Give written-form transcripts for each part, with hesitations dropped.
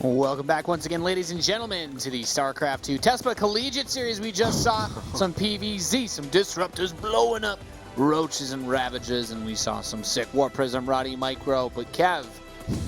Welcome back once again, ladies and gentlemen, to the Starcraft 2 Tespa Collegiate Series. We just saw some PvZ, some disruptors blowing up roaches and ravages, and we saw some sick War Prism, Roddy Micro, but Kev,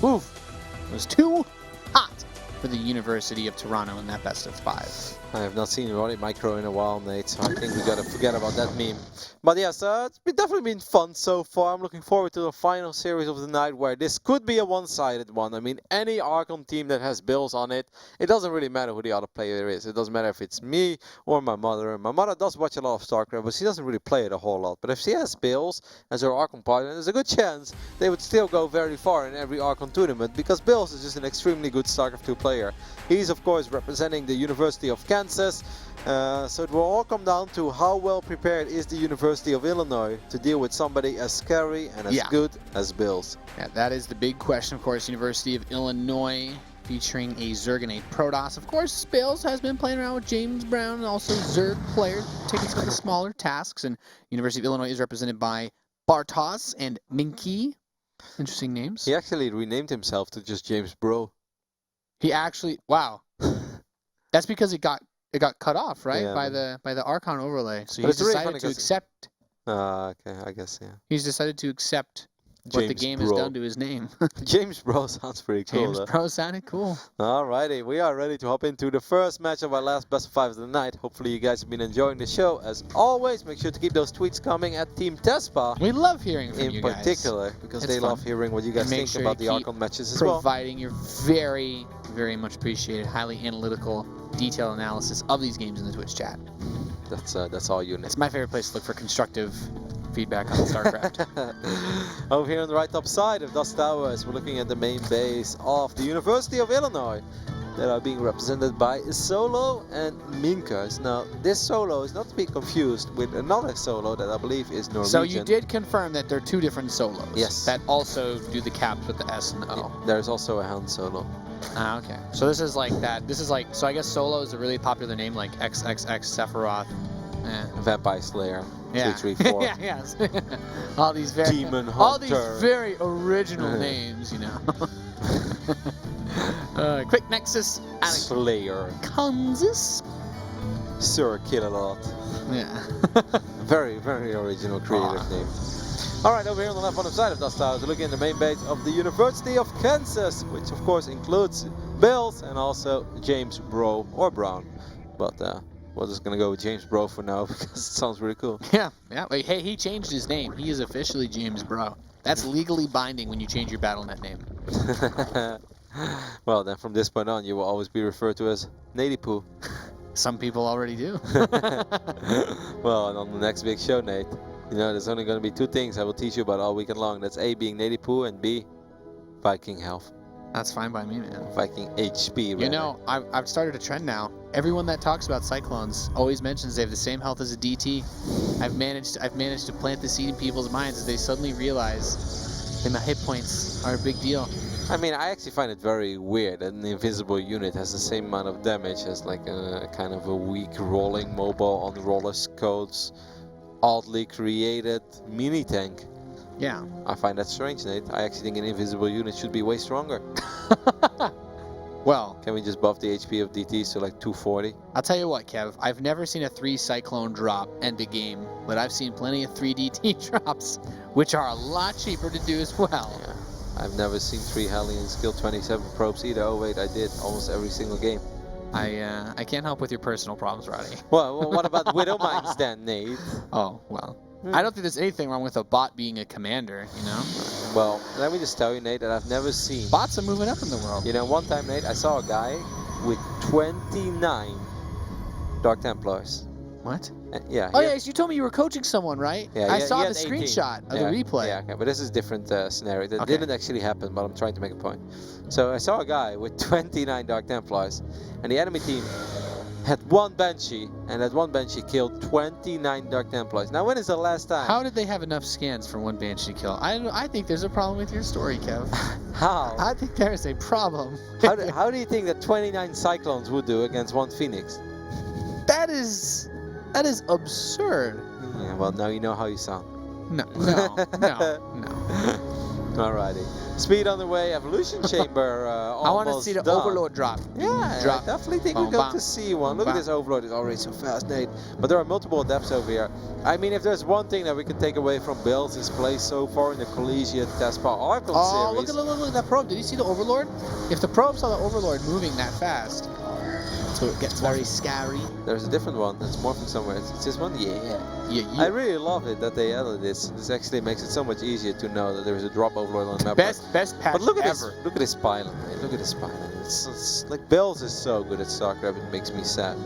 oof, was too hot for the University of Toronto in that best of 5. I have not seen Roddy Micro in a while, Nate, so I think we gotta forget about that meme. But yes, it's definitely been fun so far. I'm looking forward to the final series of the night, where this could be a one-sided one. I mean, any Archon team that has Bills on it, it doesn't really matter who the other player is. It doesn't matter if it's me or my mother. And my mother does watch a lot of Starcraft, but she doesn't really play it a whole lot. But if she has Bills as her Archon partner, there's a good chance they would still go very far in every Archon tournament, because Bills is just an extremely good Starcraft 2 player. He's, of course, representing the University of Kansas. So it will all come down to how well prepared is the University of Illinois to deal with somebody as scary and as good as Bills. Yeah, that is the big question, of course. University of Illinois featuring a Zerganate Protoss. Of course, Bills has been playing around with James Brown and also Zerg players, taking some of the smaller tasks. And University of Illinois is represented by Bartos and Minky. Interesting names. He actually renamed himself to just James Bro. He actually, wow. That's because it got cut off, right? Yeah, by the Archon overlay. So but he's really decided to accept. Okay, I guess, yeah. He's decided to accept what the game has done to his name. James Bro sounds pretty cool. James Bro sounded cool. Alrighty, we are ready to hop into the first match of our last best of 5 of the night. Hopefully you guys have been enjoying the show. As always, make sure to keep those tweets coming at Team Tespa. We love hearing from you guys. In particular, because they love hearing what you guys think about the Archon matches as well. Providing your very, very much appreciated, highly analytical, detailed analysis of these games in the Twitch chat. That's all you need. It's my favorite place to look for constructive feedback on StarCraft. Over here on the right top side of Dust Towers, we're looking at the main base of the University of Illinois, that are being represented by Solo and Minkas. Now, this Solo is not to be confused with another Solo that I believe is Norwegian. So you did confirm that there are 2 different Solos. Yes. That also do the caps with the S and O. Yeah, there's also a Hound Solo. Ah, okay. So this is like that. This is like, so I guess Solo is a really popular name, like XXX Sephiroth. Vampire Slayer. Yeah. 334. Yeah, yes. all these very Demon Hunter. All these very original names, you know. Quick Nexus, Alex Slayer. Kansas. Sir Killalot. Yeah. Very, very original creative name. Alright, over here on the left bottom side of Dust Towers, we're looking at the main base of the University of Kansas, which of course includes Bills and also James Bro or Brown. But we're just gonna go with James Bro for now because it sounds really cool. Yeah. Wait, hey, he changed his name. He is officially James Bro. That's legally binding when you change your Battle.net name. Well, then from this point on, you will always be referred to as Nadipoo. Some people already do. Well, and on the next big show, Nate, you know, there's only going to be 2 things I will teach you about all weekend long. That's A, being Nadipoo, and B, Viking health. That's fine by me, man. Viking HP, rather. You know, I've started a trend now. Everyone that talks about Cyclones always mentions they have the same health as a DT. I've managed to plant the seed in people's minds as they suddenly realize that my hit points are a big deal. I mean, I actually find it very weird that an invisible unit has the same amount of damage as like a kind of a weak rolling mobile on rollers codes, oddly created mini tank. Yeah. I find that strange, Nate. I actually think an invisible unit should be way stronger. Well, can we just buff the HP of DTs to like 240? I'll tell you what, Kev. I've never seen a 3 Cyclone drop end a game, but I've seen plenty of 3 DT drops, which are a lot cheaper to do as well. Yeah. I've never seen 3 Hellion skill 27 probes either. Oh wait, I did almost every single game. I can't help with your personal problems, Roddy. Well, what about Widow Mines then, Nate? Oh, well. I don't think there's anything wrong with a bot being a commander, you know? Well, let me just tell you, Nate, that I've never seen... Bots are moving up in the world. You know, one time, Nate, I saw a guy with 29 Dark Templars. What? Yeah. Oh, yeah, so you told me you were coaching someone, right? Yeah, I saw the 18. screenshot of the replay. Yeah, okay, but this is a different scenario. That didn't actually happen, but I'm trying to make a point. So I saw a guy with 29 Dark Templars, and the enemy team had 1 Banshee, and that 1 Banshee killed 29 Dark Templars. Now, when is the last time? How did they have enough scans for 1 Banshee kill? I think there's a problem with your story, Kev. How? I think there is a problem. How do you think that 29 Cyclones would do against 1 Phoenix? That is absurd. Yeah, well, now you know how you sound. No. Alrighty. Speed on the way, evolution chamber I want to see the done. overlord drop. Yeah, Drop. I definitely think Boom, we're going bam. to see one. Boom, Look at bam. this overlord, it's already so fast, Nate. But there are multiple adepts over here. I mean, if there's one thing that we can take away from Bill's play so far in the Collegiate Tespa Archon Oh, series. look at that probe. Did you see the overlord? If the probe saw the overlord moving that fast, so it gets very scary. There's a different one that's morphing somewhere. It's this one? Yeah. Yeah. I really love it that they added this. This actually makes it so much easier to know that there is a drop overlord on the map. Best patch But look at ever. this! Look at this pylon, man. Look at this pylon. It's like Bill's is so good at Starcraft. It makes me sad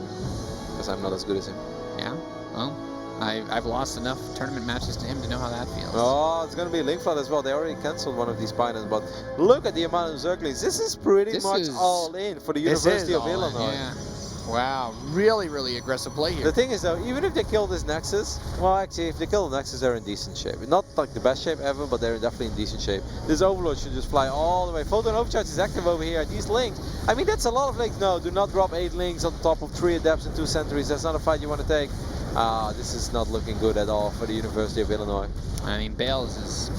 because I'm not as good as him. Yeah. Well, I've lost enough tournament matches to him to know how that feels. Oh, it's gonna be a link flood as well. They already cancelled one of these pylons, but look at the amount of zerglings. This is pretty much all in for the University of Illinois. Yeah. Wow, really aggressive play here. The thing is though, even if they kill this Nexus, well actually if they kill the Nexus they're in decent shape. Not like the best shape ever, but they're definitely in decent shape. This Overlord should just fly all the way. Photon Overcharge is active over here. These links, I mean that's a lot of links. No, do not drop 8 links on top of 3 adepts and 2 sentries. That's not a fight you want to take. This is not looking good at all for the University of Illinois. I mean Bale's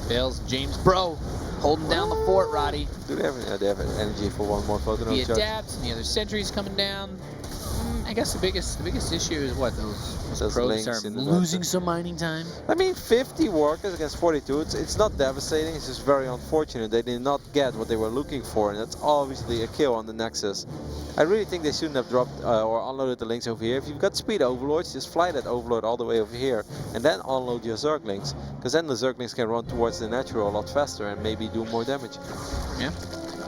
James Bro holding down the fort, Roddy. Do they have, they have energy for one more Photon The Overcharge? adapts and the other sentries coming down. I guess the biggest issue is what those probes links are in the losing map. some mining time. I mean, 50 workers against 42, it's not devastating, it's just very unfortunate. They did not get what they were looking for, and that's obviously a kill on the Nexus. I really think they shouldn't have dropped or unloaded the links over here. If you've got speed overlords, just fly that overlord all the way over here, and then unload your zerglings, because then the zerglings can run towards the natural a lot faster and maybe do more damage. Yeah.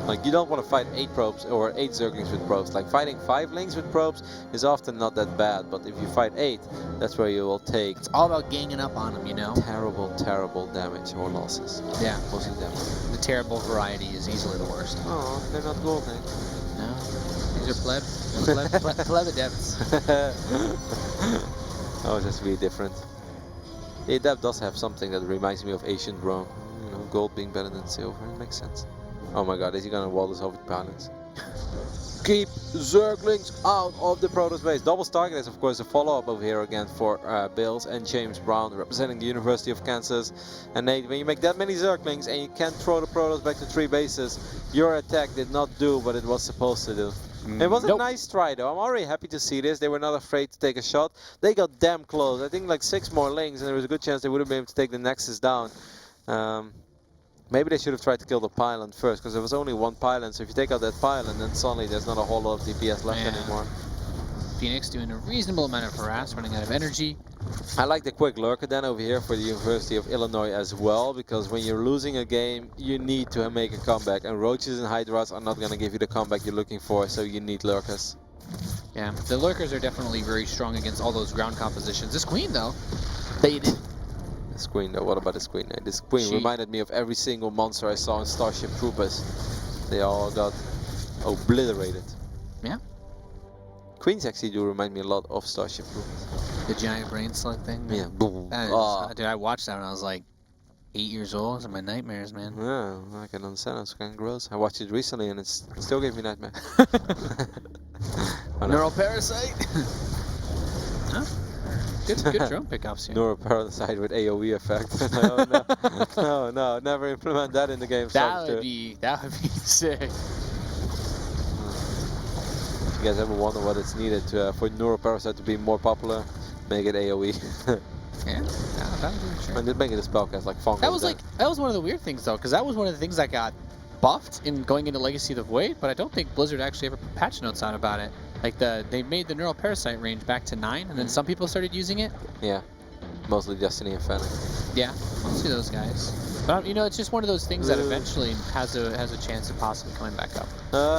Like, you don't want to fight 8 probes or 8 zerglings with probes. Like, fighting 5 links with probes is often not that bad, but if you fight 8, that's where you will take It's all about ganging up on them, you know? terrible damage or losses. Yeah. Mostly damage. The terrible variety is easily the worst. Oh, they're not gold, Nick. No. These are pleb adepts. Oh, that's really different. The adept does have something that reminds me of ancient Rome. You know, gold being better than silver. It makes sense. Oh my god, is he gonna wall this over the balance? Keep zerglings out of the Protoss base. Double Stargate is of course a follow-up over here again for Bills and James Brown representing the University of Kansas. And Nate, when you make that many zerglings and you can't throw the Protoss back to 3 bases, your attack did not do what it was supposed to do. It was a nice try though. I'm already happy to see this. They were not afraid to take a shot. They got damn close. I think like 6 more links and there was a good chance they would have been able to take the Nexus down. Maybe they should have tried to kill the pylon first, because there was only 1 pylon, so if you take out that pylon, then suddenly there's not a whole lot of DPS left anymore. Phoenix doing a reasonable amount of harass, running out of energy. I like the quick lurker then over here for the University of Illinois as well, because when you're losing a game, you need to make a comeback, and Roaches and Hydras are not going to give you the comeback you're looking for, so you need lurkers. Yeah, the lurkers are definitely very strong against all those ground compositions. This queen, though, baited. This queen though, what about this queen? This queen reminded me of every single monster I saw in Starship Troopers. They all got obliterated. Yeah. Queens actually do remind me a lot of Starship Troopers. The giant brain slug thing? Yeah. Boom. Dude, I watched that when I was like 8 years old. Those are my nightmares, man. Yeah, I can understand. It's kind of gross. I watched it recently and it still gave me nightmares. Neural parasite? Huh? Good drone pickups here. Neuroparasite with AoE effect. no, never implement that in the game. That would be sick. If you guys ever wonder what it's needed for Neuroparasite to be more popular, make it AoE. Yeah, that would be true. And just make it a spellcast like fungus. That was one of the weird things though, because that was one of the things that got buffed in going into Legacy of the Void, but I don't think Blizzard actually ever put patch notes out about it. Like they made the neural parasite range back to 9, and then some people started using it. Yeah, mostly Destiny and Fennec. Yeah, mostly those guys. But you know, it's just one of those things that eventually has a chance of possibly coming back up.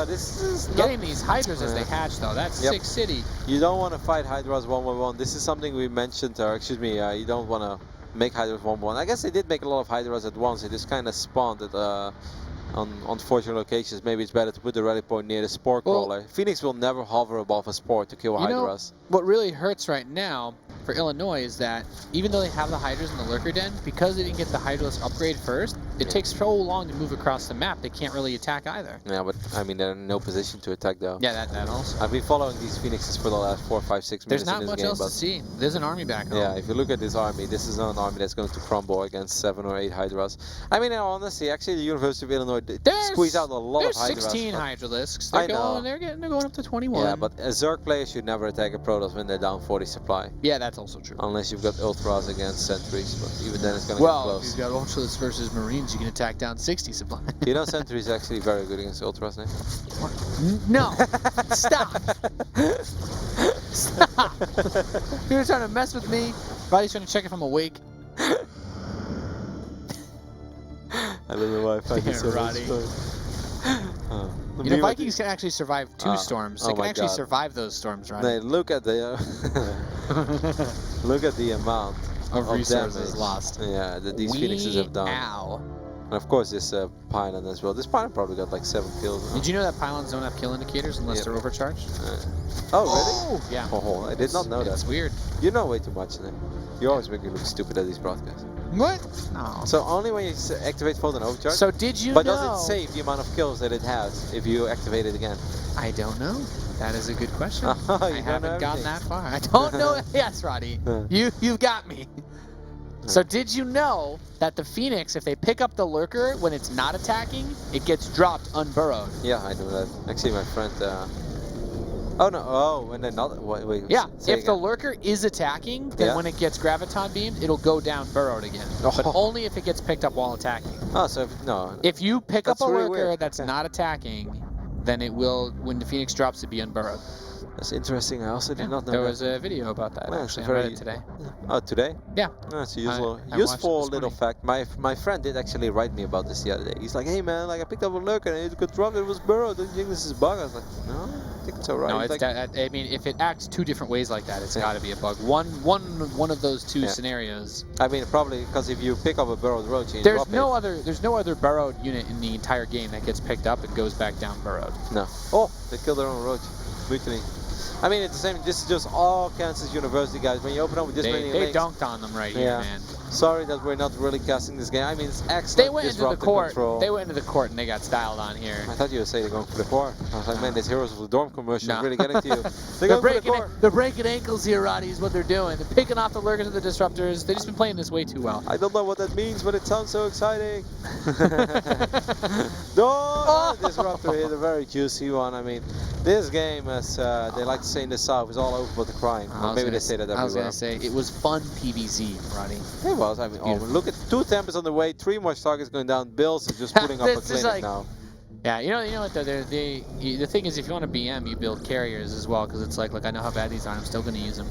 This is getting these Hydras as they hatch though. That's sick city. You don't want to fight Hydras 1v1. This is something we mentioned, or excuse me, you don't want to make Hydras 1v1. I guess they did make a lot of Hydras at once. They just kind of spawned it on unfortunate locations. Maybe it's better to put the rally point near the Spore Crawler. Phoenix will never hover above a Spore to kill Hydras. What really hurts right now for Illinois is that even though they have the Hydras in the Lurker Den, because they didn't get the Hydras upgrade first, it takes so long to move across the map, they can't really attack either. Yeah, but I mean, they're in no position to attack though. Yeah, that also. I've been following these Phoenixes for the last 4, 5, 6 minutes There's not in this much game, else but to see. There's an army back home. yeah, if you look at this army, this is not an army that's going to crumble against 7 or 8 Hydras. I mean, in all honesty, actually, the University of Illinois squeezed out a lot of Hydras. There's 16 Hydralisks. I know. They're going up to 21. Yeah, but a Zerg player should never attack a Protoss when they're down 40 supply. Yeah, that's also true. Unless you've got Ultras against Sentries, but even then it's going to get Well, close. if you've got Ultras versus Marines, you can attack down 60 supply. You know Sentries is actually very good against Ultras, Nick? No! Stop! Stop! You're trying to mess with me. Roddy's trying to check if I'm awake. I don't know why I find this so Roddy. much You know, Vikings can actually survive 2 storms. They can actually survive those storms, Roddy. Hey, look at the look at the amount of resources damage. lost. Yeah, that these Phoenixes have done. Ow. And of course this pylon as well. This pylon probably got like 7 kills. Did you know that pylons don't have kill indicators unless Yep. they're overcharged? Oh, really? Yeah. Oh, I did not know that. That's weird. You know way too much, Nick. You always make me look stupid at these broadcasts. What? No. So only when you activate Photon Overcharge? So did you but know? does it save the amount of kills that it has if you activate it again? I don't know. That is a good question. You I don't haven't know gotten everything. that far. I don't know. Yes, Roddy. You've got me. So did you know that the Phoenix, if they pick up the Lurker when it's not attacking, it gets dropped unburrowed? Yeah, I know that. Actually, my friend. Oh no! Oh, when they're not. Wait. Yeah. Say If the again. Lurker is attacking, then Yeah. when it gets graviton beamed, it'll go down burrowed again. But only if it gets picked up while attacking. Oh, so no. If you pick up That's a really Lurker weird. that's Okay. not attacking, then it will, when the Phoenix drops, it be unburrowed. That's interesting. I also did not know There that. was a video about that. Yeah, Actually, it's I read very- it today. Oh, today? Yeah. Oh, it's a useful, I watched it useful this little morning. fact. My friend did actually write me about this the other day. He's like, hey man, like I picked up a lurker and it got dropped. It was burrowed. Don't you think this is a bug? I was like, no, I think it's alright. No, He's it's like, I mean, if it acts 2 different ways like that, it's Yeah. got to be a bug. One of those 2 Yeah. scenarios. I mean, probably because if you pick up a burrowed roach and you There's drop there's no other burrowed unit in the entire game that gets picked up and goes back down burrowed. it, no. Oh, they killed their own roach. Mutiny. I mean, it's the same. This is just all Kansas University guys. When you open up with this many They links, dunked on them right here, Yeah. man. sorry that we're not really casting this game. I mean, it's excellent. They went into the disruptive court. Control. They went into the court and they got styled on here. I thought you were saying they're going for the core. I was like, man, this Heroes of the Dorm commercial No. is really getting to you. They're breaking ankles here, Roddy, is what they're doing. They're picking off the lurkers and the disruptors. They've just been playing this way too well. I don't know what that means, but it sounds so exciting. No, disruptor hit a very juicy one. I mean, this game, as they like to say in the South, is all over but the crying. Or maybe they say that everywhere. I was going to say, it was fun PvZ, Roddy. It was. I mean, Beautiful. look at 2 Tempests on the way, 3 more targets going down. Bills is just putting up a This is clinic like- now. Yeah, you know what though? The thing is, if you want to BM, you build carriers as well, because it's like, look, I know how bad these are. I'm still going to use them.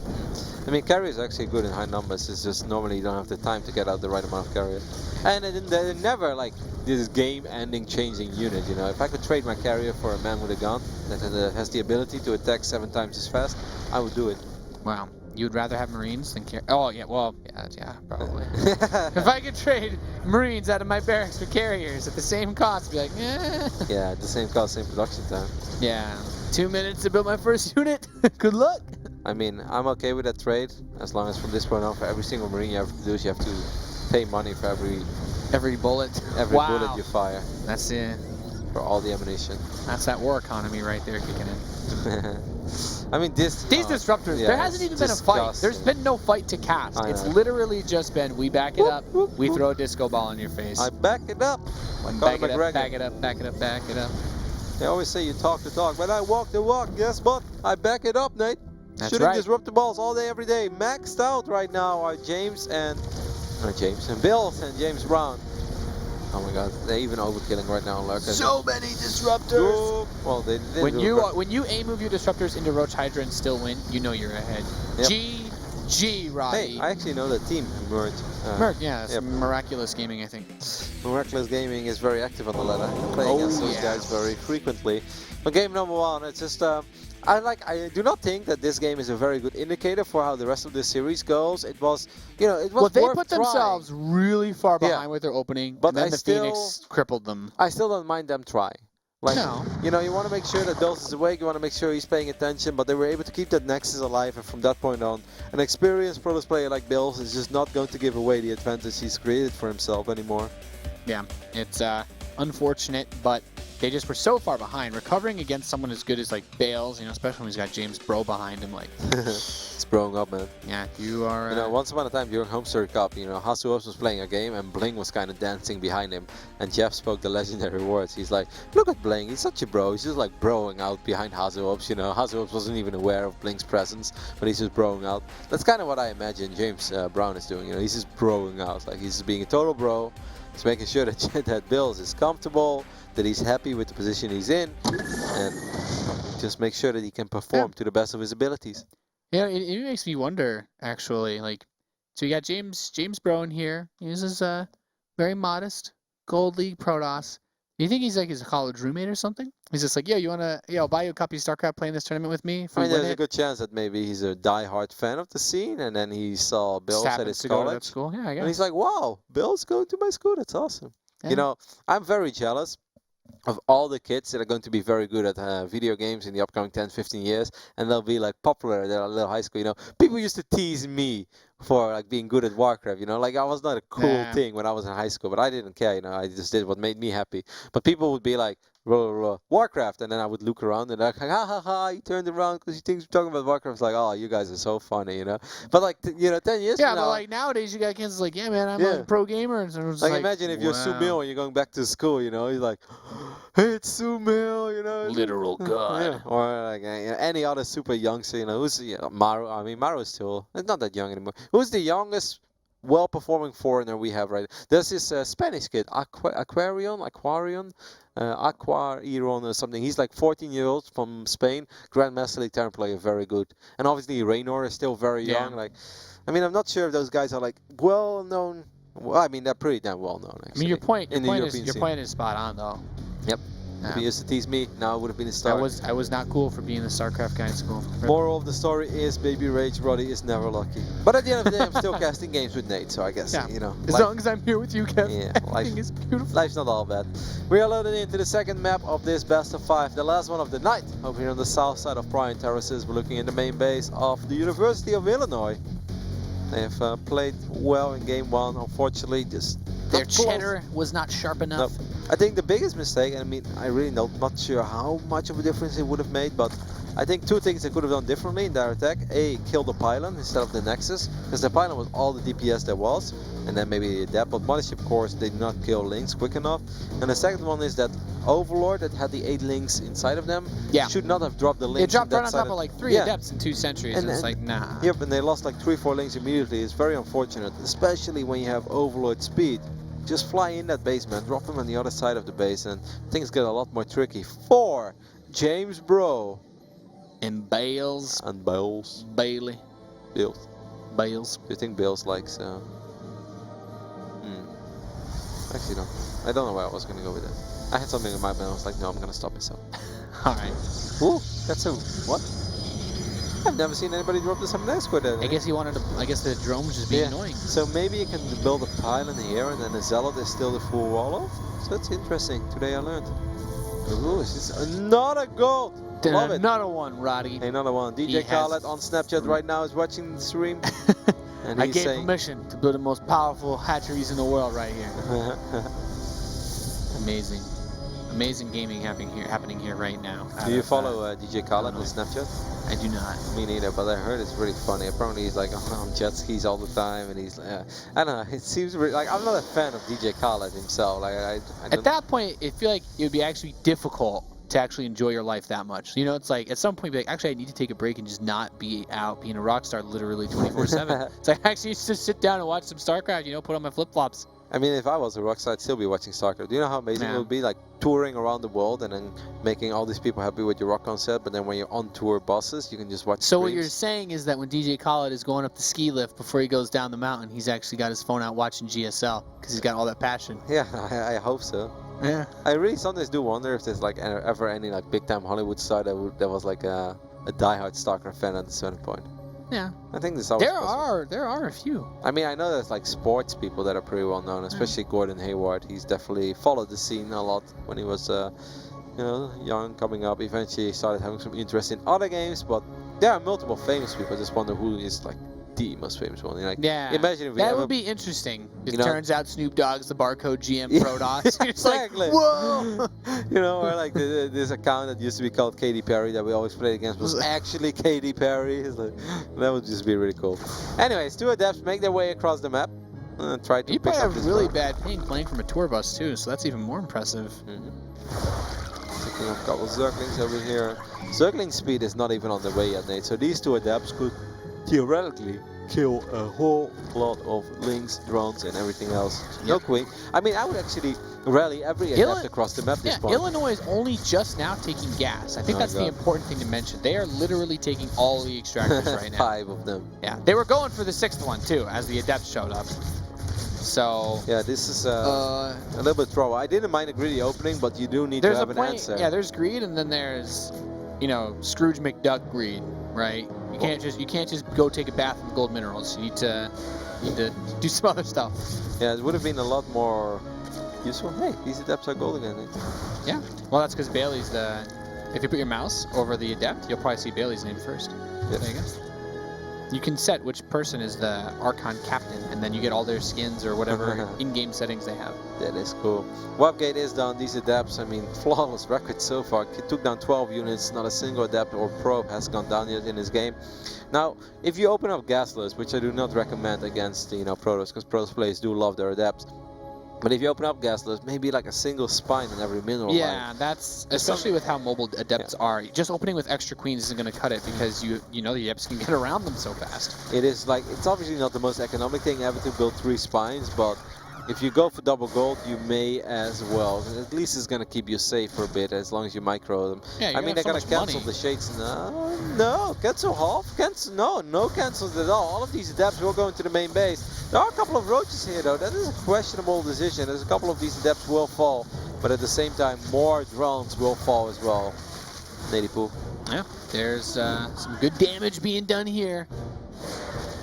I mean, carrier is actually good in high numbers. It's just normally you don't have the time to get out the right amount of carrier. And they're never like this game-ending changing unit, you know. If I could trade my carrier for a man with a gun that has the ability to attack 7 times as fast, I would do it. Wow. You'd rather have Marines than carriers? Oh, yeah, well, yeah, probably. If I could trade Marines out of my barracks for carriers at the same cost, be like, eh. Yeah, the same cost, same production time. Yeah. 2 minutes to build my first unit. Good luck. I mean, I'm okay with that trade, as long as from this point on, for every single Marine you have to do is you have to pay money for Every bullet. every bullet you fire, That's it. for all the ammunition. That's that war economy right there kicking in. I mean, These disruptors, yeah, there hasn't it's even been a fight. disgusting. There's been no fight to cast. I It's know. literally just been, we back it Whoop, up, whoop, we whoop. throw a disco ball in your face. I back it up. Like Back Conor it up, McGregor. back it up, back it up, back it up. They always say you talk the talk, but I walk the walk. Guess what? I back it up, Nate. That's Shooting right. disruptive balls all day, every day. Maxed out right now are James and Bills and James Brown. Oh my God, they're even overkilling right now on Lurkers. So many disruptors. Well, they didn't When do you it, when you aim move your disruptors into Roach Hydra and still win, you know you're ahead. Yep. GG, Roddy. Hey, I actually know the team Merge. Merc, yeah, it's yep. Miraculous Gaming, I think. Miraculous Gaming is very active on the ladder. I play Oh, against those yeah. guys very frequently. But game number 1, it's just I do not think that this game is a very good indicator for how the rest of the series goes. It was, it was Well, they worth put trying. themselves really far Yeah. behind with their opening, But and then I the still- Phoenix crippled them. I still don't mind them trying. Like, No. you want to make sure that Bills is awake, you want to make sure he's paying attention, but they were able to keep that Nexus alive, and from that point on, an experienced Protoss player like Bills is just not going to give away the advantage he's created for himself anymore. Yeah, it's unfortunate, but they just were so far behind. Recovering against someone as good as like Bales, you know, especially when he's got James Bro behind him, like. It's growing up, man. Yeah, you are. You know, once upon a time during Home Circuit Cup, you know, Hasuos was playing a game and Bling was kind of dancing behind him. And Jeff spoke the legendary words. He's like, look at Bling, he's such a bro. He's just like broing out behind Hasuos. You know, Hasuos wasn't even aware of Bling's presence, but he's just broing out. That's kind of what I imagine James Brown is doing. You know, he's just broing out. Like, he's just being a total bro. He's making sure that, that Bills is comfortable, that he's happy with the position he's in, and just make sure that he can perform to the best of his abilities. Yeah, it makes me wonder, actually. Like, so you got James Brown here. He's this very modest Gold League Protoss. Do you think he's like his college roommate or something? He's just like, I'll buy you a copy of Starcraft playing this tournament with me. I mean, there's a good chance that maybe he's a die-hard fan of the scene, and then he saw Bills at his college. School. Yeah, I guess. And he's like, wow, Bill's going to my school. That's awesome. Yeah. You know, I'm very jealous of all the kids that are going to be very good at video games in the upcoming 10, 15 years, and they'll be like popular at their little high school. You know, people used to tease me for like being good at Warcraft. You know, like I was not a cool thing when I was in high school, but I didn't care. You know, I just did what made me happy. But people would be like, Warcraft, and then I would look around and like, ha ha ha, he turned around because he thinks we're talking about Warcraft. It's like, oh, you guys are so funny, you know. But like, 10 years from now, but like nowadays, you got kids like, yeah, man, I'm a pro gamer, and so like imagine if you're Sumil and you're going back to school, you know, you're like, hey, it's Sumil, you know, literal god, yeah. Or like any other super youngster, you know, who's Maru. I mean, Maru is still not that young anymore. Who's the youngest well-performing foreigner we have right? There's this Spanish kid, Aquarion, Aquarion or something. He's like 14 years old from Spain, Grandmaster League Terran player, very good. And obviously Raynor is still very young. Like, I mean, I'm not sure if those guys are like well-known. Well, I mean, they're pretty damn well-known. Actually. I mean, your point is spot on, though. Yep. If he used to tease me, now it would have been a star. I was not cool for being the StarCraft guy in school. Moral of the story is Baby Rage Roddy is never lucky. But at the end of the day, I'm still casting games with Nate, so I guess, you know. As long as I'm here with you, Kev, everything is beautiful. Life's not all bad. We are loaded into the second map of this best of 5, the last one of the night. Over here on the south side of Bryan Terraces, we're looking in the main base of the University of Illinois. They have played well in game 1, unfortunately, just their cheddar was not sharp enough. No. I think the biggest mistake, and I mean, I really not sure how much of a difference it would have made, but I think two things they could have done differently in their attack. A, kill the pylon instead of the Nexus, because the pylon was all the DPS there was, and then maybe that, but Mothership Cores did not kill links quick enough. And the second one is that Overlord that had the 8 links inside of them should not have dropped the links. It dropped right on top of like 3 Adepts in 2 Sentries, and it's like, nah. Yep, and they lost like 3-4 links immediately. It's very unfortunate, especially when you have Overlord speed. Just fly in that base, man. Drop them on the other side of the base, and things get a lot more tricky for James Bro. And Bales. And Bales. Bailey. Bales. Bales. Do you think Bales likes... Actually, no. I don't know where I was going to go with that. I had something in my mind. I was like, no, I'm going to stop myself. Alright. Ooh, that's a... What? I've never seen anybody drop this on next with it. I guess he wanted to... I guess the drone was just being annoying. So maybe you can build a pylon here, and then the Zealot is still the full wall off. So that's interesting. Today I learned. Ooh, this is another gold! Love it. Another one, Roddy. Another one. DJ Khaled on Snapchat right now is watching the stream. And I gave permission to build the most powerful hatcheries in the world right here. Amazing. Amazing gaming happening here right now. Do you follow DJ Khaled on Snapchat? I do not. Me neither, but I heard it's really funny. Apparently he's like on jet skis all the time, and he's I don't know. It seems really, like I'm not a fan of DJ Khaled himself. Like I at that point, I feel like it would be actually difficult to actually enjoy your life that much. You know, it's like at some point, be like, actually, I need to take a break and just not be out being a rock star literally 24/7. It's like I actually used to sit down and watch some StarCraft. You know, put on my flip flops. I mean, if I was a rockstar, I'd still be watching Starcraft. Do you know how amazing it would be, like touring around the world and then making all these people happy with your rock concept, but then when you're on tour buses, you can just watch So what you're saying is that when DJ Khaled is going up the ski lift before he goes down the mountain, he's actually got his phone out watching GSL because he's got all that passion. Yeah, I hope so. Yeah. I really sometimes do wonder if there's like ever any like big time Hollywood star that was like a diehard StarCraft fan at a certain point. Yeah. I think there's always there are a few. I mean, I know there's like sports people that are pretty well known, especially Gordon Hayward. He's definitely followed the scene a lot when he was young, coming up. Eventually he started having some interest in other games, but there are multiple famous people. I just wonder who is like the most famous one. Like, yeah. imagine if we that ever would be interesting. It you know- turns out Snoop Dogg's the barcode GM Yeah, Protoss. It's exactly. like, whoa! You know, or like this account that used to be called Katy Perry that we always played against was actually Katy Perry. It's like, that would just be really cool. Anyways, 2 adepts make their way across the map. Try to You pick probably up have this really road. bad ping playing from a tour bus too, so that's even more impressive. Picking up a couple Zerglings over here. Zergling speed is not even on the way yet, Nate. So these 2 adepts could theoretically kill a whole lot of links, drones, and everything else. No queen. I mean, I would actually rally every adept across the map this point. Illinois is only just now taking gas. I think that's the important thing to mention. They are literally taking all the extractors right now. 5 of them. Yeah, they were going for the 6th one too, as the adepts showed up. So yeah, this is a little bit trouble. I didn't mind a greedy opening, but you do need to have an answer. Yeah, there's greed, and then there's, you know, Scrooge McDuck greed, right? You can't just go take a bath in gold minerals. You need to do some other stuff. Yeah, it would have been a lot more useful. Hey, these adepts are gold again. Yeah, well that's because Bailey's the. If you put your mouse over the adept, you'll probably see Bailey's name first. Yes. There you go. You can set which person is the Archon captain, and then you get all their skins or whatever in-game settings they have. That is cool. Warpgate is down. These adepts, I mean, flawless record so far. It took down 12 units. Not a single adept or probe has gone down yet in this game. Now, if you open up Gasless, which I do not recommend against, you know, Protoss, because Protoss players do love their adepts. But if you open up Gasless, maybe like a single spine in every mineral line. Yeah, that's especially with how mobile adepts are. Just opening with extra queens isn't going to cut it because you know the adepts can get around them so fast. It is like, it's obviously not the most economic thing ever to build 3 spines, but if you go for double gold, you may as well. At least it's gonna keep you safe for a bit as long as you micro them. Yeah, I mean, they're gonna cancel the shades. No, cancel half. No cancels at all. All of these adepts will go into the main base. There are a couple of roaches here though. That is a questionable decision. There's a couple of these adepts will fall, but at the same time, more drones will fall as well. Lady Poo. Yeah, there's some good damage being done here.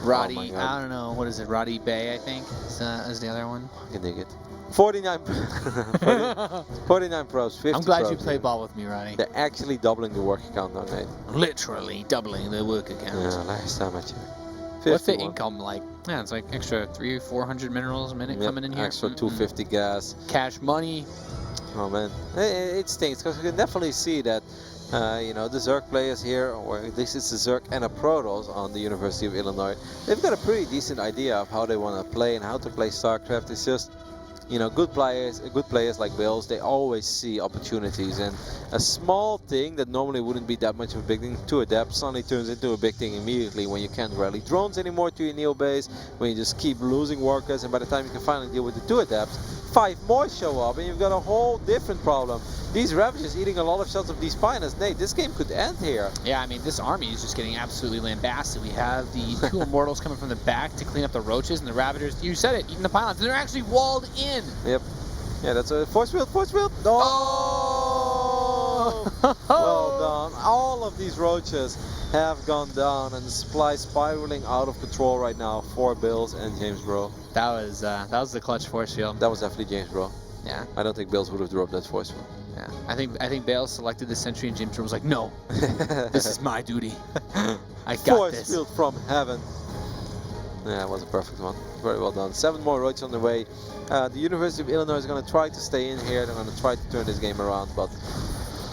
Roddy, oh I don't know, what is it? Roddy Bay, I think, is the other one. I can dig it. 49, 49 pros, 50 I'm glad pros you play here. ball with me, Roddy. They're actually doubling the work account now, Nate. Literally doubling the work account. Yeah, last time I checked. What's the 51. income like? Yeah, it's like extra 300-400 minerals a minute coming in here. Extra 250 gas. Cash money. Oh man, it stinks because you can definitely see that, you know, the Zerg players here, or at least it's the Zerg and a Protoss on the University of Illinois, they've got a pretty decent idea of how they want to play and how to play StarCraft. It's just, you know, good players like Bills, they always see opportunities, and a small thing that normally wouldn't be that much of a big thing to adapt suddenly turns into a big thing immediately when you can't rally drones anymore to your neo base, when you just keep losing workers, and by the time you can finally deal with the 2 adepts, 5 more show up and you've got a whole different problem. These Ravagers eating a lot of shots of these Spiners. Nate, this game could end here. Yeah, I mean, this army is just getting absolutely lambasted. We have the 2 Immortals coming from the back to clean up the Roaches, and the Ravagers, you said it, eating the pylons, and they're actually walled in. Yep. Yeah, that's a force field. Oh! Well done. All of these Roaches have gone down, and the supply spiraling out of control right now for Bills and James Bro. That was the clutch force field. That was definitely James Bro. Yeah. I don't think Bills would have dropped that force field. Yeah. I think Bale selected the sentry, and James Bro was like, no, this is my duty. I got force this. field from heaven. Yeah, it was a perfect one. Very well done. 7 more Roaches on the way. The University of Illinois is going to try to stay in here. They're going to try to turn this game around, but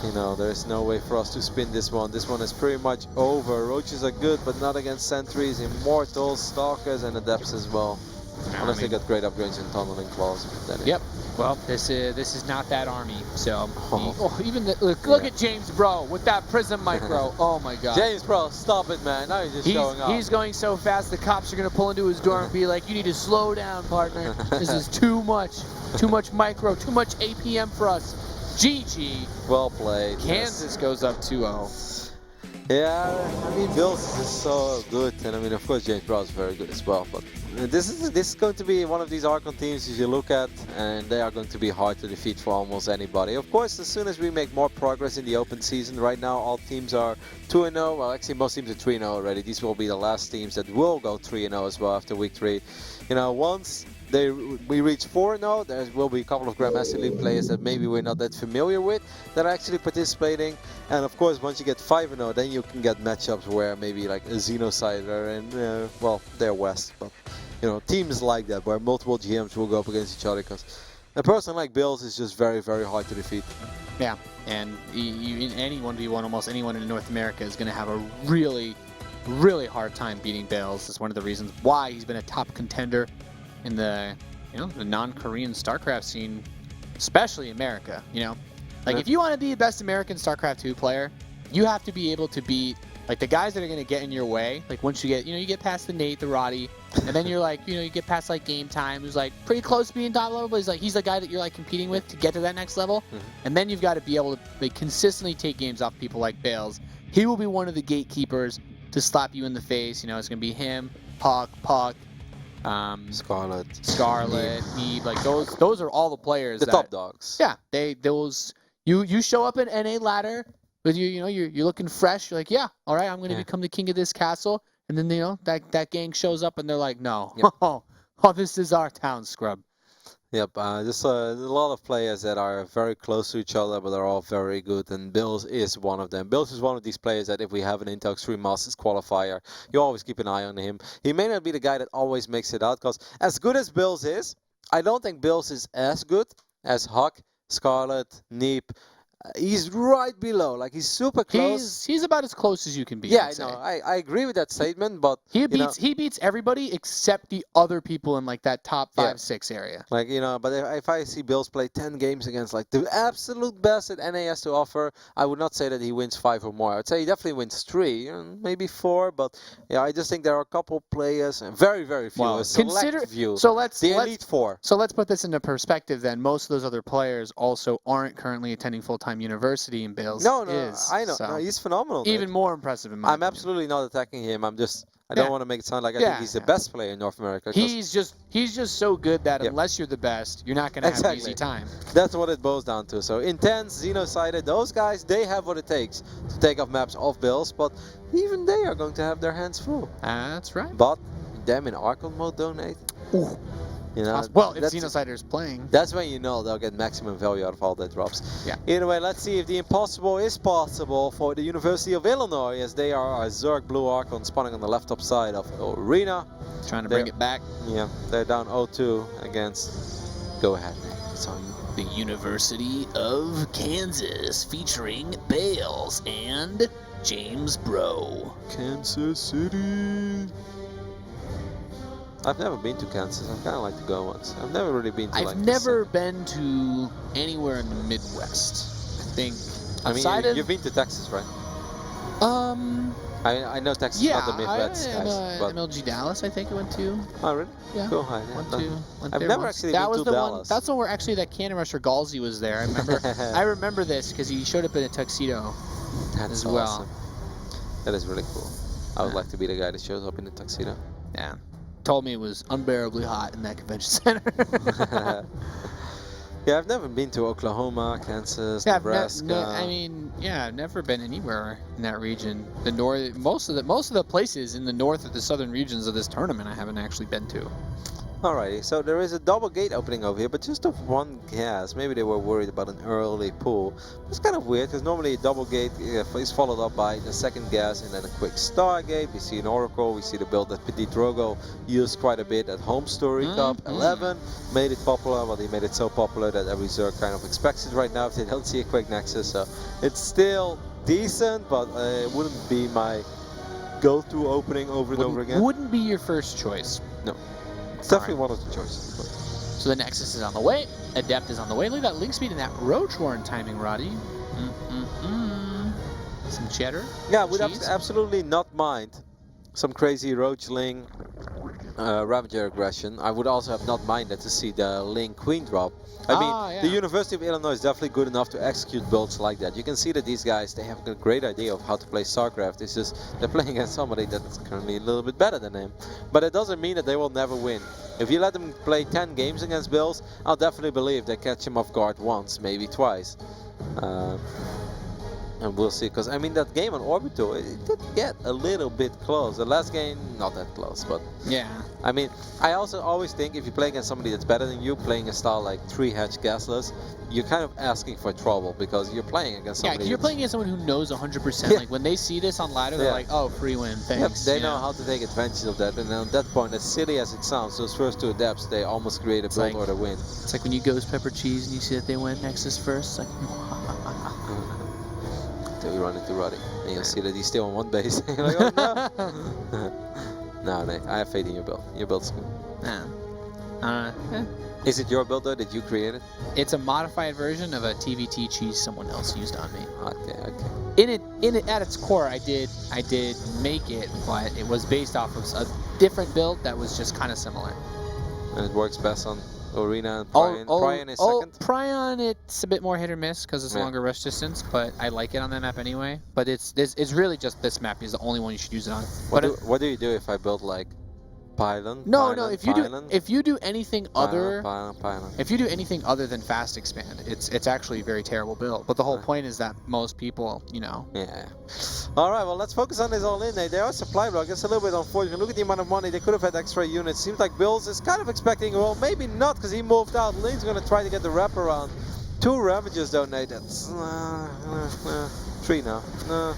you know, there's no way for us to spin this one. This one is pretty much over. Roaches are good, but not against sentries, immortals, stalkers, and adepts as well. Unless they got great upgrades in tunneling claws. Yep. Well, this is not that army. So even look at James Bro with that prism micro. Oh my God. James Bro, stop it, man. Now you're just showing off. He's going so fast, the cops are gonna pull into his door and be like, "You need to slow down, partner. This is too much micro, too much APM for us." GG. Well played. Kansas goes up 2-0. Yeah, I mean, Bills is just so good, and I mean, of course, James Brown is very good as well. But this is going to be one of these Archon teams you look at, and they are going to be hard to defeat for almost anybody. Of course, as soon as we make more progress in the open season, right now all teams are 2-0. Well, actually, most teams are 3-0 already. These will be the last teams that will go 3-0 as well after week 3. You know, once we reach 4-0, there will be a couple of Grandmaster League players that maybe we're not that familiar with that are actually participating. And of course, once you get 5-0, then you can get matchups where maybe like a Xenocider and, well, they're West. But, you know, teams like that where multiple GMs will go up against each other, because a person like Bills is just very, very hard to defeat. Yeah, and in any 1v1, almost anyone in North America is going to have a really, really hard time beating Bales. It's one of the reasons why he's been a top contender in the, you know, the non-Korean StarCraft scene, especially America. You know, like if you want to be the best American StarCraft 2 player, you have to be able to beat like the guys that are going to get in your way. Like once you get, you know, you get past the Nate, the Roddy, and then you're like, you know, you get past like Game Time, who's like pretty close to being top level, but he's the guy that you're like competing with to get to that next level. And then you've got to be able to like, consistently take games off people like Bales. He will be one of the gatekeepers to slap you in the face. You know, it's going to be him, Puck, Scarlet, Eve, like those are all the players. The top dogs. Yeah, you show up in NA ladder with you know you're looking fresh. You're like, yeah, all right, I'm going to become the king of this castle. And then you know that gang shows up and they're like, no, oh, this is our town, scrub. Yep, there's a lot of players that are very close to each other, but they're all very good, and Bills is one of them. Bills is one of these players that if we have an Intel Extreme Masters qualifier, you always keep an eye on him. He may not be the guy that always makes it out, because as good as Bills is, I don't think Bills is as good as Huck, Scarlet, Neep. He's right below, like he's super close. He's about as close as you can be. Yeah, no, I agree with that statement, but he beats everybody except the other people in like that top 5-6 area. Like, you know, but if I see Bills play 10 games against like the absolute best that NA has to offer, I would not say that he wins 5 or more. I'd say he definitely wins 3, maybe 4, but yeah, I just think there are a couple players, and very, very few, a select few. So let's Elite 4. So let's put this into perspective then. Most of those other players also aren't currently attending full-time university in Bales. No, is, I know. so No, he's phenomenal. Even more impressive in my opinion. Absolutely not attacking him. I don't want to make it sound like I think he's the best player in North America. He's just so good that unless you're the best, you're not going to have an easy time. That's what it boils down to. So Intense, Xenocider, those guys, they have what it takes to take off maps off Bills, but even they are going to have their hands full. That's right. But them in Archon Mode donate. Ooh. You know, well, if Xenocider is playing. That's when you know they'll get maximum value out of all their drops. Yeah. Either way, let's see if the impossible is possible for the University of Illinois, as they are a Zerg Blue Archon spawning on the left top side of Arena. Trying to bring it back. Yeah, they're down 0-2 against... Go ahead, man. It's on you. The University of Kansas, featuring Bales and James Bro. Kansas City. I've never been to Kansas. I'd kind of like to go once. I've never really been to I've never been to anywhere in the Midwest. I think. I mean, you've been to Texas, right? I know Texas is not the Midwest, guys. But MLG Dallas, I think I went to. Oh, really? Yeah. Cool. I've never actually been to Dallas. That's the one where actually that Cannon Rusher Galsey was there. I remember. I remember this because he showed up in a tuxedo. That's well. Awesome. That is really cool. I would like to be the guy that shows up in a tuxedo. Yeah. Told me it was unbearably hot in that convention center. Yeah, I've never been to Oklahoma, Kansas, Nebraska. I've never been anywhere in that region. The north, most of the places in the north of the southern regions of this tournament, I haven't actually been to. Alrighty, so there is a double gate opening over here, but just of one gas. Maybe they were worried about an early pull. It's kind of weird, because normally a double gate is followed up by the second gas and then a quick Stargate. We see an Oracle, we see the build that Petit Drogo used quite a bit at Home Story Cup 11. Made it popular, well, he made it so popular that every Zerg kind of expects it right now if they don't see a quick Nexus. So it's still decent, but it wouldn't be my go-to opening over and over again. Wouldn't be your first choice. No. It's definitely one of the choices. So the Nexus is on the way. Adept is on the way. Look at that link speed and that Roach Warren timing, Roddy. Some cheddar. Yeah, would absolutely not mind some crazy Roach Ling Ravager aggression. I would also have not minded to see the Ling Queen drop. I mean, the University of Illinois is definitely good enough to execute builds like that. You can see that these guys, they have a great idea of how to play StarCraft. It's just they're playing against somebody that's currently a little bit better than them. But it doesn't mean that they will never win. If you let them play 10 games against Bills, I'll definitely believe they catch him off guard once, maybe twice. And we'll see, because I mean that game on Orbital, it did get a little bit close. The last game, not that close, but Yeah. I mean, I also always think if you play against somebody that's better than you, playing a style like 3-hatch gasless, you're kind of asking for trouble because you're playing against Yeah, somebody. you're playing against someone who knows 100%. Yeah. Like when they see this on ladder, they're like, "Oh, free win, Yep, thanks." they know how to take advantage of that, and at that point, as silly as it sounds, those first 2 adepts, they almost create a build like- order win. It's like when you ghost pepper cheese and you see that they went Nexus first. Like, Until you run into Roddy, and you'll see that he's still on 1 base. You're like, oh no! No, mate, I have faith in your build. Your build's good. yeah. Is it your build though? Did you create it? It's a modified version of a TVT cheese someone else used on me. Okay. In it, at its core, I did make it, but it was based off of a different build that was just kind of similar. And it works best on Arena and Prion. Prion is second? Prion, it's a bit more hit or miss because it's longer rush distance, but I like it on that map anyway. But it's really just this map is the only one you should use it on. What do you do if I build like Pylon? No, Pylon, if you do anything other Pylon. if you do anything other than fast expand, it's actually a very terrible build. But the whole point is that most people, you know. Yeah. All right. Well, let's focus on this all in. They are supply block. It's a little bit unfortunate. Look at the amount of money they could have had extra units. Seems like Bills is kind of expecting. Well, maybe not because he moved out. Link's gonna try to get the wraparound. 2 Ravages though, Nate. That's 3 now. No.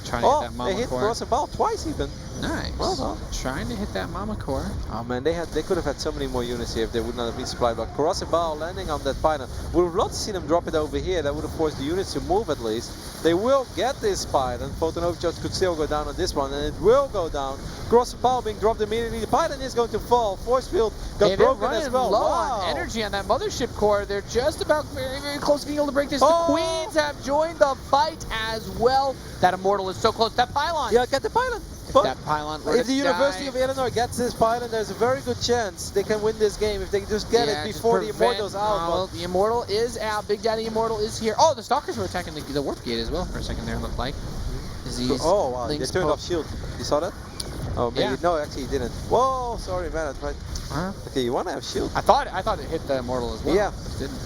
Trying to hit that Mama they hit core. cross a ball twice even. Nice. Well done. Trying to hit that Mama core. Oh man, they could have had so many more units here if they would not have been supply block. Corrosive Bow landing on that pylon. Would have loved to see them drop it over here. That would have forced the units to move at least. They will get this pylon. Photon Overcharge could still go down on this one, and it will go down. Corrosive Bow being dropped immediately. The pylon is going to fall. Force field got broken as well. Low Wow. on energy on that mothership core. They're just about very, very close to being able to break this. Oh. The Queens have joined the fight as well. That Immortal is so close. That pylon. Yeah, get the pylon. If that pylon were If the to University die, of Illinois gets this pylon, there's a very good chance they can win this game if they just get it before the Immortal's out. Well, the Immortal is out. Big Daddy Immortal is here. Oh, the Stalkers were attacking the warp gate as well for a second there, it looked like. Oh, wow. They turned off shield. You saw that? Oh, maybe. Yeah. No, actually, he didn't. Whoa, sorry, man. That's right. Okay, you want to have shield. I thought it hit the Immortal as well. Yeah. It didn't.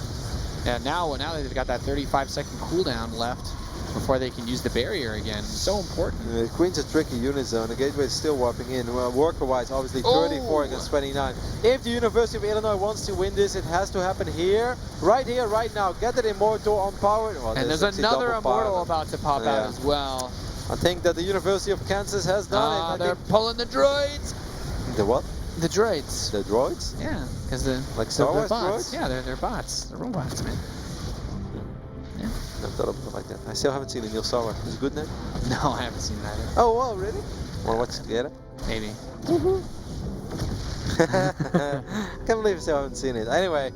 Yeah, now they've got that 35-second cooldown left before they can use the barrier again. So important. Queen's a tricky unit zone. The gateway is still warping in. Well, worker-wise, obviously 34 against 29. If the University of Illinois wants to win this, it has to happen here, right now. Get that Immortal on power. Well, and there's another Immortal about to pop out as well. I think that the University of Kansas has done it. They're pulling the droids. The what? The droids. The droids? Yeah, because like Star Wars bots. droids? Yeah, they're bots. They're robots, man. Yeah. Never thought of it like that. I still haven't seen a Neil Star Wars. Is it good now? No, I haven't seen that either. Oh, well, really? Want to watch it together? Maybe. Can't believe I still haven't seen it. Anyway,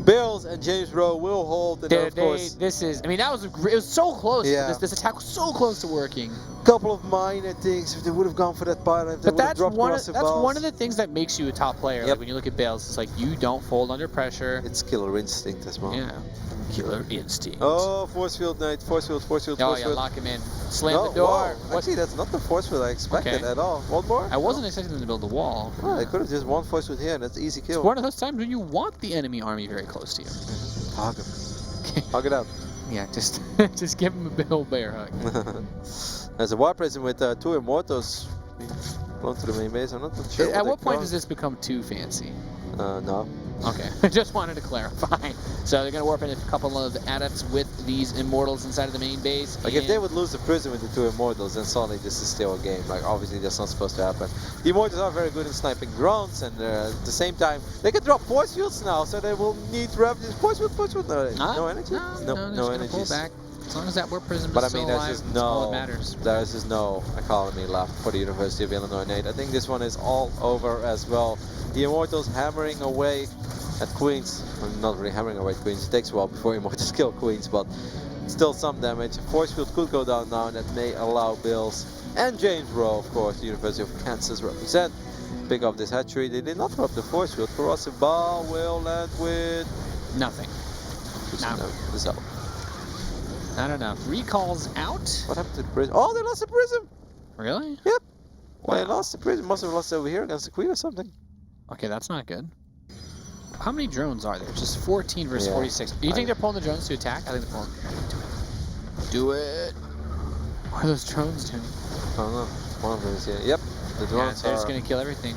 Bills and James Rowe will hold, and of course, it was so close. Yeah. This attack was so close to working. couple of minor things. If they would have gone for that pylon, if they But would have that's dropped one balls. of the things that makes you a top player. Yep. Like when you look at Bales, it's like you don't fold under pressure. It's killer instinct as well. Yeah. Killer instinct. Oh, force field, Knight. Force field. Oh yeah, lock him in. Slam the door. Whoa. Actually, that's not the force field I expected at all. One more? I wasn't expecting them to build the wall. Oh, they could have just one force field here, and that's easy kill. It's one of those times when you want the enemy army very close to you. Hug him. Hug it out. Yeah, just give him a big old bear hug. There's a War Prison with 2 Immortals blown to the main base. I'm not sure. At what point does this become too fancy? No. Okay, I just wanted to clarify. So they're going to warp in a couple of adepts with these Immortals inside of the main base. Like if they would lose the prison with the 2 Immortals, then suddenly this is still a game. Like obviously that's not supposed to happen. The Immortals are very good in sniping drones, and at the same time they can drop force fields now, so they will need refugees. Force field. No energy. No energy. Pull back. As long as that warp prism But is I mean, still there's alive, just that's all that matters. there's just no economy left for the University of Illinois, Nate. I think this one is all over as well. The Immortals hammering away at Queens. Well, not really hammering away at Queens. It takes a while before Immortals kill Queens, but still some damage. Force field could go down now, and that may allow Bills and James Rowe, of course, the University of Kansas represent. Pick up this hatchery. They did not drop the force field. Corrosive Ball will land with nothing. No. Not enough. Recalls out. What happened to the prism? Oh, they lost the prism. Really? Yep. Wow. They lost the prism. Must have lost over here against the Queen or something. Okay, that's not good. How many drones are there? Just 14 versus 46. Do you think they're pulling the drones to attack? I think they're pulling. Do it. What are those drones doing? I don't know. One of them is here. Yep. The Yeah, drones they're just are gonna kill everything.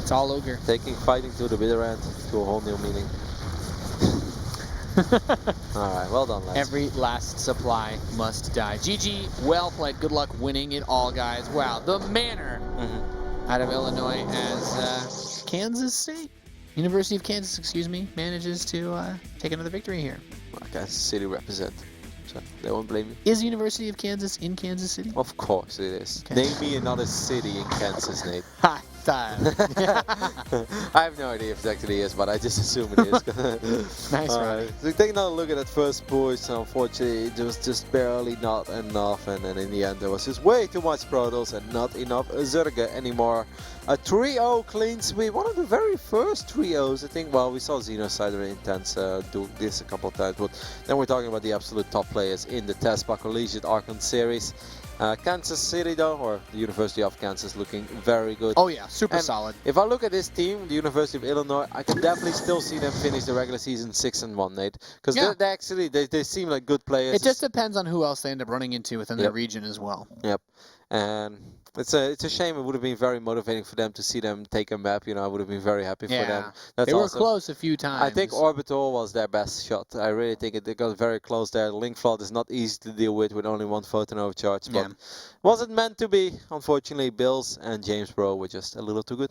It's all ogre. taking fighting to the bitter end to a whole new meaning. Alright, well done, lads. Every last supply must die. GG, well played. Good luck winning it all, guys. Wow, the manor out of Illinois as Kansas State, University of Kansas, excuse me, manages to take another victory here. Kansas City represent. So they won't blame me. Is University of Kansas in Kansas City? Of course it is. Okay. Name me another city in Kansas, Nate. Ha! I have no idea if it actually is, but I just assume it is. Nice, Ronnie. So take another look at that first push. Unfortunately, it was just barely not enough, and then in the end there was just way too much Protoss and not enough Zerga anymore. A 3-0 clean sweep, one of the very first 3-0s, I think. Well, we saw Xenocider Intense do this a couple of times, but then we're talking about the absolute top players in the Tespa Collegiate Archon Series. Kansas City though, or the University of Kansas, looking very good. Oh yeah, super And solid. If I look at this team, the University of Illinois, I can definitely still see them finish the regular season 6-1, Nate. Because Yeah. they actually they seem like good players. It just depends on who else they end up running into within their Yep. region as well. Yep. And it's a shame. It would have been very motivating for them to see them take a map. You know, I would have been very happy for them. Yeah, That's they were awesome. close a few times. I think Orbital was their best shot. I really think it got very close there. Link flood is not easy to deal with only one photon overcharge. But Yeah. wasn't meant to be. Unfortunately, Bills and James Bro were just a little too good.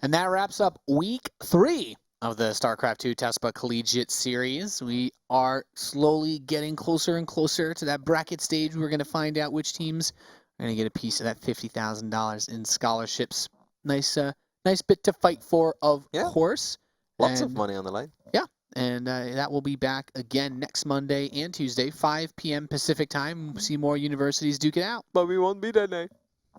And that wraps up week 3 of the StarCraft 2 Tespa Collegiate Series. We are slowly getting closer and closer to that bracket stage. We're going to find out which teams are going to get a piece of that $50,000 in scholarships. Nice bit to fight for, of course. Lots of And- money on the line. Yeah, and that will be back again next Monday and Tuesday, 5 p.m. Pacific time. See more universities duke it out. But we won't be there, Nate.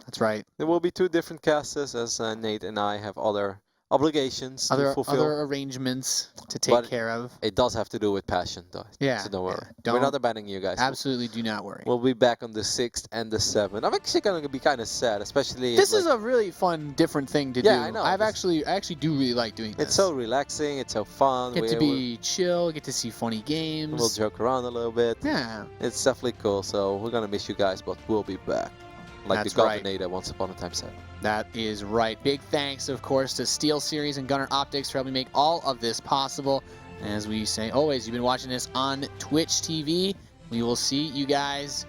That's right. There will be 2 different casters, as Nate and I have other obligations to fulfill. Other arrangements to take But care of. It does have to do with passion, though. Yeah. So don't worry. yeah. We're not abandoning you guys. Absolutely do not worry. We'll be back on the 6th and the 7th. I'm actually going to be kind of sad, especially... This is a really fun, different thing to do. Yeah, I know. I actually do really like doing this. It's so relaxing. It's so fun. Get to be chill. Get to see funny games. We'll joke around a little bit. Yeah. It's definitely cool. So we're going to miss you guys, but we'll be back. Like That's the right. Governator once upon a time said. That is right. Big thanks, of course, to Steel Series and Gunner Optics for helping make all of this possible. And as we say always, you've been watching this on Twitch TV. We will see you guys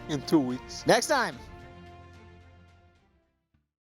In 2 weeks. next time.